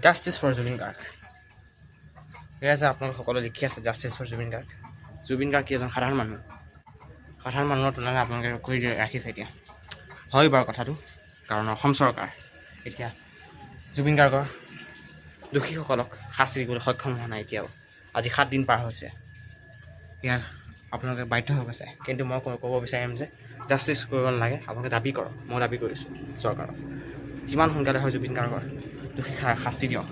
Justice for Zubeen Garg. ঠিক আছে, আপোনালোক সকলো লিখি আছে জাষ্টিছ ফৰ জুবিন গাৰ্গ। জুবিন গাৰ্গ কি এজন সাধাৰণ মানুহ, সাধাৰণ মানুহৰ তুলনাত আপোনালোকে কৰি ৰাখিছে এতিয়া। হয় বাৰু কথাটো, কাৰণ অসম চৰকাৰ এতিয়া জুবিন গাৰ্গৰ দোষীসকলক শাস্তি দিবলৈ সক্ষম হোৱা নাই এতিয়াও। আজি 7 দিন পাৰ হৈছে, ইয়াত আপোনালোকে বাধ্য হৈ গৈছে। কিন্তু মই ক'ব বিচাৰিম যে জাষ্টিছ কৰিব নালাগে, আপোনালোকে দাবী কৰক। মই দাবী কৰিছোঁ চৰকাৰক, যিমান সোনকালে হয় জুবিন গাৰ্গৰ দোষী শাস্তি দিয়ক।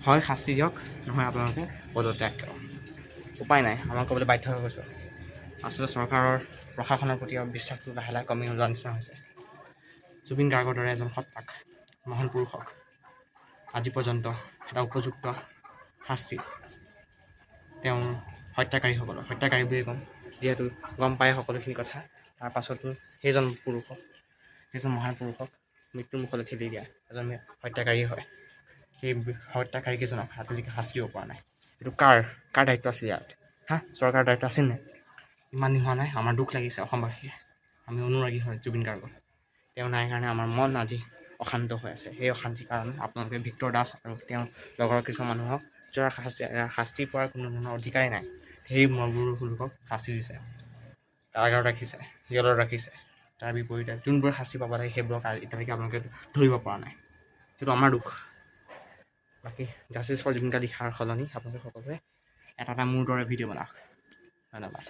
হয় শাস্তি দিয়ক, নহয় আপোনালোকে পদত্যাগ কৰক। উপায় নাই, আমাক ক'বলৈ বাধ্য হৈ গৈছোঁ। আচলতে চৰকাৰৰ প্ৰশাসনৰ প্ৰতি বিশ্বাসটো লাহে লাহে কমি যোৱাৰ নিচিনা হৈছে। জুবিন গাৰ্গৰ দৰে এজন সত্তাক, মহান পুৰুষক আজি পৰ্যন্ত এটা উপযুক্ত শাস্তি তেওঁ হত্যাকাৰী বুলি ক'ম, যিহেতু গম পায় সকলোখিনি কথা। তাৰ পাছতো সেইজন পুৰুষক, সেইজন মহান পুৰুষক মৃত্যুৰ মুখলৈ ঠেলি দিয়া এজন হত্যাকাৰী হয়। সেই হত্যাকাৰীকেইজনক আজিলৈকে শাস্তি দিব পৰা নাই। এইটো কাৰ দায়িত্ব আছিল ইয়াত? চৰকাৰৰ দায়িত্ব আছিল নে? ইমান দিন হোৱা নাই, আমাৰ দুখ লাগিছে অসমবাসীয়ে। আমি অনুৰাগী হয় জুবিন গাৰ্গৰ। তেওঁ নাই কাৰণে আমাৰ মন আজি অশান্ত হৈ আছে। সেই অশান্তিৰ কাৰণে আপোনালোকে ভিক্টৰ দাস আৰু তেওঁৰ লগৰ কিছুমান মানুহক যাৰ শাস্তি পোৱাৰ কোনো ধৰণৰ অধিকাৰেই নাই, সেই লোকক শাস্তি দিছে, কাৰাগাৰত ৰাখিছে, জেলত ৰাখিছে। তাৰ বিপৰীতে যোনবোৰে শাস্তি পাব লাগে সেইবোৰক এতিয়ালৈকে আপোনালোকে ধৰিব পৰা নাই। সেইটো আমাৰ দুখ। বাকী জাষ্টিছ ফৰ জুবিন গাৰ্গ লিখাৰ সলনি আপোনালোকে সকলোৱে এটা মোৰ দৰে ভিডিঅ' বনাওক। ধন্যবাদ।